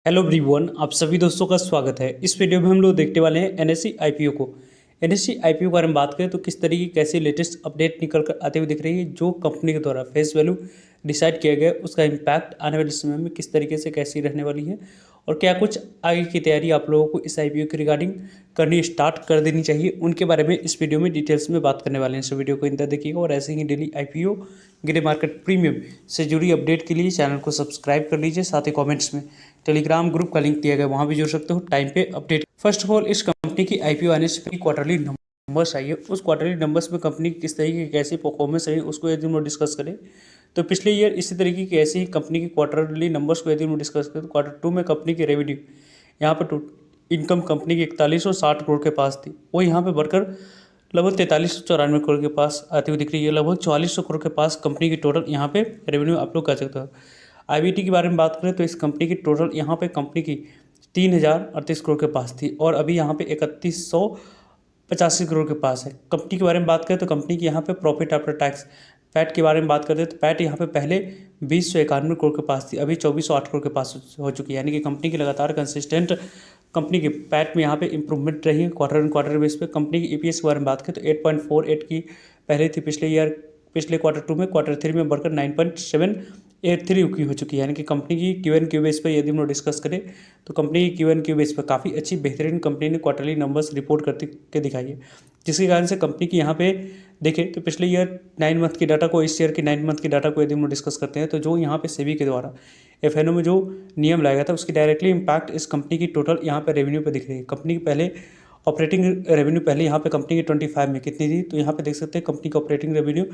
Hello everyone, आप सभी दोस्तों का स्वागत है। इस वीडियो में हम लोग देखने वाले हैं एनएससी आईपीओ को। एनएससी आईपीओ के बारे में बात करें तो किस तरीके की कैसी लेटेस्ट अपडेट निकल कर आते हुए दिख रही है, जो कंपनी के द्वारा फेस वैल्यू डिसाइड किया गया है, उसका इम्पैक्ट आने वाले समय में किस तरीके से कैसी रहने वाली है और क्या कुछ आगे की तैयारी आप लोगों को इस आईपीओ के रिगार्डिंग करनी स्टार्ट कर देनी चाहिए, उनके बारे में इस वीडियो में डिटेल्स में बात करने वाले हैं। इस वीडियो को इंतजार देखिएगा और ऐसे ही daily IPO grey market premium से जुड़ी अपडेट के लिए चैनल को सब्सक्राइब कर लीजिए। साथ ही कमेंट्स में टेलीग्राम ग्रुप का लिंक दिया गया, वहाँ भी जुड़ सकते हो टाइम पे अपडेट। फर्स्ट ऑफ ऑल, इस कंपनी की आईपीओ आने से पहले क्वार्टरली नंबर्स आई है, उस क्वार्टरली नंबर्स में कंपनी की किस तरीके की कैसी परफॉर्मेंस रही उसको यदि हम लोग डिस्कस करें तो पिछले ईयर इसी तरीके की ऐसी ही कंपनी की क्वार्टरली नंबर्स को यदि हम लोग डिस्कस करें तो क्वार्टर टू में कंपनी की रेवेन्यू यहाँ पर इनकम कंपनी की 4160 करोड़ के पास थी, वो यहाँ पे बढ़कर लगभग 4394 करोड़ के पास आती हुई दिख रही है। लगभग 4400 करोड़ के पास कंपनी की टोटल यहाँ पे रेवेन्यू आप लोग कर सकते हो। आईबीटी के बारे में बात करें तो इस कंपनी की टोटल यहाँ पे कंपनी की 3038 करोड़ के पास थी और अभी यहाँ पे 3185 करोड़ के पास है। कंपनी के बारे में बात करें तो कंपनी की यहाँ पे प्रॉफिट आफ्टर टैक्स पैट के बारे में बात करते हैं तो पैट यहाँ पे पहले 2091 करोड़ के पास थी, अभी 2408 करोड़ के पास हो चुकी है। यानी कि कंपनी की लगातार कंसिस्टेंट कंपनी के पैट में यहाँ पे इंप्रूवमेंट रही है क्वार्टर एंड क्वार्टर बेस पे। कंपनी की ईपीएस के बारे में बात करें तो 8.48 की पहले थी पिछले क्वार्टर टू में, क्वार्टर थ्री में बढ़कर 9.783 की हो चुकी है। यानी कि कंपनी की क्यू एन क्यू बेस पर यदि हम लोग डिस्कस करें तो कंपनी की क्यू एन क्यू बेस पर काफ़ी अच्छी बेहतरीन कंपनी ने क्वार्टरली नंबर्स रिपोर्ट करते के दिखाई है, जिसके कारण से कंपनी की यहाँ पे देखें तो पिछले ईयर 9 मंथ की डाटा को इस ईयर की 9 मंथ की डाटा को यदि हम लोग डिस्कस करते हैं तो जो यहाँ पे सेबी के द्वारा एफएनओ में जो नियम लाया गया था उसकी डायरेक्टली इंपैक्ट इस कंपनी की टोटल यहाँ पे रेवेन्यू पे दिख रही है। कंपनी की पहले ऑपरेटिंग रेवेन्यू पहले यहाँ पे कंपनी की 25 में कितनी थी तो यहाँ पे देख सकते हैं कंपनी का ऑपरेटिंग रेवेन्यू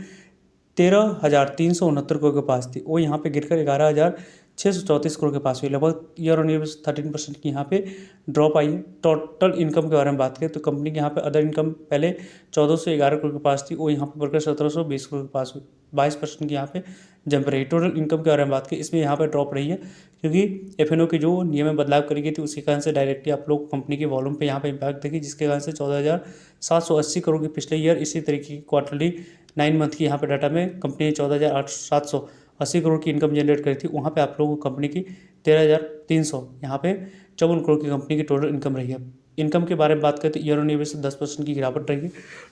13,369 करोड़ के पास थी, वो यहाँ पे गिरकर 11,634 करोड़ के पास हुई। लगभग ईयर ऑन ईयर 13% की यहाँ पे ड्रॉप आई है। टोटल इनकम के बारे में बात करें तो कंपनी के यहाँ पे अदर इनकम पहले 1411 करोड़ के पास थी, वो यहाँ पे बढ़कर 1720 करोड़ के पास हुई, 22% की यहाँ पे जंप रही। टोटल इनकम के बारे में बात करें इसमें यहाँ पे ड्रॉप रही है क्योंकि एफएनओ की जो नियम में बदलाव करी गई थी उसके कारण से डायरेक्टली आप लोग कंपनी के वॉल्यूम पे यहाँ पे इम्पैक्ट देखिए, जिसके कारण से 14,780 करोड़ की पिछले ईयर इसी तरीके की क्वार्टरली 9 मंथ की यहाँ पे डाटा में कंपनी ने 14,780 करोड़ की इनकम जनरेट करी थी। वहाँ पे आप लोगों को कंपनी की 13,300 यहाँ पे 54 करोड़ की कंपनी की टोटल इनकम रही है। इनकम के बारे में बात करें तो ईयर ऑन ईयर से 10% की गिरावट रही है।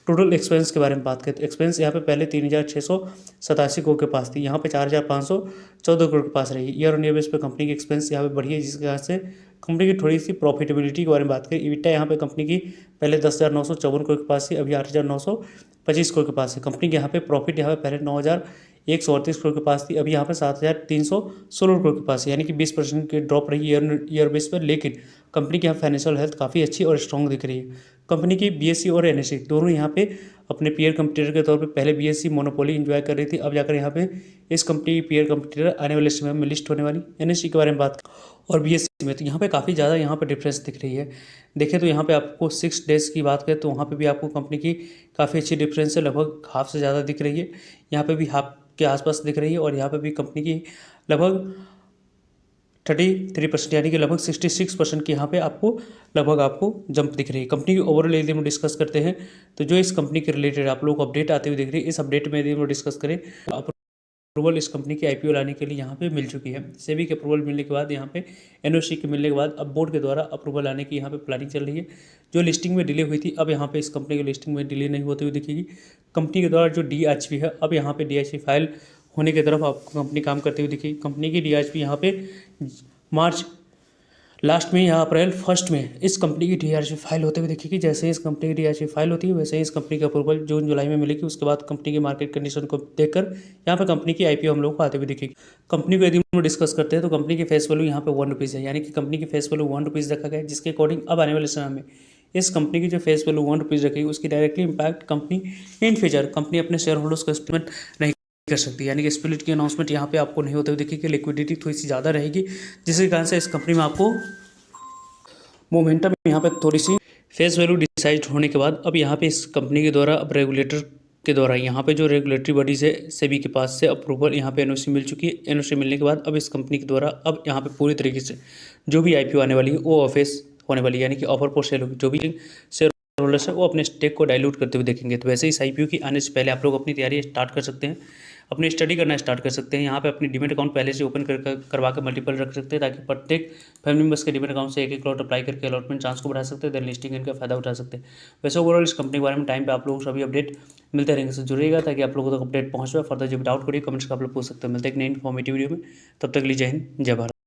टोटल एक्सपेंस के बारे में बात करें तो एक्सपेंस यहाँ पे पहले 3,687 करोड़ के पास थी, यहाँ पे 4,514 करोड़ के पास रही है। ईयर ऑन ईयर बेस पे कंपनी की एक्सपेंस यहाँ पे बढ़ी है, जिसके कारण से कंपनी की थोड़ी सी प्रॉफिटेबिलिटी के बारे में बात करें। इबिटा यहाँ पे कंपनी की पहले 10,954 करोड़ के पास थी, अभी 8,925 करोड़ के पास है। कंपनी के यहाँ पे प्रॉफिट यहाँ पे पहले 9,138 करोड़ के पास थी, अभी यहाँ पे 7,316 करोड़ के पास है। यानी कि 20% की ड्रॉप रही ईयर बेस पर, लेकिन कंपनी की यहाँ फाइनेंशियल हेल्थ काफ़ी अच्छी और स्ट्रॉन्ग दिख रही है। कंपनी की बीएससी और एनएससी दोनों यहाँ पे अपने पीयर कंपटीटर के तौर पे पहले बीएससी मोनोपोली एंजॉय कर रही थी, अब जाकर यहाँ पे इस कंपनी की पीयर कंपटीटर आने वाले समय में लिस्ट होने वाली। एनएससी के बारे में बात और बीएससी में तो यहाँ पे काफ़ी ज़्यादा यहाँ पे डिफरेंस दिख रही है। देखें तो यहाँ पे आपको 6 डेज की बात करें तो वहाँ पे भी आपको कंपनी की काफ़ी अच्छी डिफरेंस है, लगभग हाफ से ज़्यादा दिख रही है। यहाँ पे भी हाफ के आसपास दिख रही है और यहाँ पे भी कंपनी की लगभग 33% यानी कि लगभग 66% की यहाँ पे आपको जंप दिख रही है। कंपनी की ओवरऑल यदि हम डिस्कस करते हैं तो जो इस कंपनी के रिलेटेड आप लोग को अपडेट आते हुए दिख रही है, इस अपडेट में यदि हम डिस्कस करें तो अप्रूवल इस कंपनी की आईपीओ लाने के लिए यहाँ पे मिल चुकी है। सेबी के अप्रूवल मिलने के बाद यहाँ पे एनओसी के मिलने के बाद अब बोर्ड के द्वारा अप्रूवल लाने की यहाँ पे प्लानिंग चल रही है। जो लिस्टिंग में डिले हुई थी अब यहाँ पे इस कंपनी की लिस्टिंग में डिले नहीं होती हुई दिखेगी। कंपनी के द्वारा जो डीएचपी है अब यहाँ पे डीएचपी फाइल होने की तरफ आपको कंपनी काम करती हुई दिखेगी। कंपनी की डीएचपी यहाँ पे मार्च लास्ट में या अप्रैल फर्स्ट में इस कंपनी की डीआरसी फाइल होते हुए दिखेगी। जैसे ही इस कंपनी की डीआरसी फाइल होती है वैसे ही इस कंपनी का अप्रूवल जून जुलाई में मिलेगी। उसके बाद कंपनी की मार्केट कंडीशन को देखकर यहाँ पे कंपनी की आईपीओ हम लोग को आते हुए दिखेगी। कंपनी को यदि हम डिस्कस करते हैं तो कंपनी की फेस वैल्यू यहाँ पे 1 रुपीज़ है, यानी कि कंपनी की फेस वैल्यू 1 रुपीज़ रखा गया है, जिसके अकॉर्डिंग अब आने वाले समय में इस कंपनी की जो फेस वैल्यू 1 रुपीज़ रखेगी उसकी directly impact company in future company अपने शेयर होल्डर्स का स्टेटमेंट नहीं कर सकती। यानी कि स्प्लिट की अनाउंसमेंट यहाँ पे आपको नहीं होते हुए दिखेगी। लिक्विडिटी थोड़ी सी ज़्यादा रहेगी, जिसके कारण से इस कंपनी में आपको मोमेंटम यहाँ पे थोड़ी सी फेस वैल्यू डिसाइड होने के बाद अब यहाँ पे इस कंपनी के द्वारा अब रेगुलेटर के द्वारा यहाँ पे जो रेगुलेटरी बॉडीज है सेबी के पास से अप्रूवल यहाँ पे एनओसी मिल चुकी है। एनओसी मिलने के बाद अब इस कंपनी के द्वारा अब यहाँ पे पूरी तरीके से जो भी आईपीओ आने वाली है वो ऑफिस होने वाली है, यानी कि ऑफर फॉर सेल होगी। जो भी शेयर होल्डर्स है वो अपने स्टेक को डाइल्यूट करते हुए देखेंगे। तो वैसे इस आईपीओ की आने से पहले आप लोग अपनी तैयारी स्टार्ट कर सकते हैं। अपनी स्टडी करना स्टार्ट कर सकते हैं। यहाँ पे अपनी डीमेट अकाउंट पहले से ओपन करवा के मल्टीपल रख सकते हैं, ताकि प्रत्येक फैमिली मेम्बर्स के डीमेट अकाउंट से एक लॉट अप्लाई करके अलॉटमेंट चांस को बढ़ा सकते हैं, देन लिस्टिंग इनका फायदा उठा सकते हैं। वैसे ओवरऑल इस कंपनी के बारे में टाइम पे आप लोगों को सभी अपडेट मिलते रहेंगे, से जुड़िएगा ताकि आप लोगों तक अपडेट पहुँच पाए। फर्दर जब डाउट करिए कमेंट्स का आप लोग पूछ सकते हैं। मिलते हैं एक नई इन्फॉर्मेटिव वीडियो में, तब तक के लिए जय हिंद, जय भारत।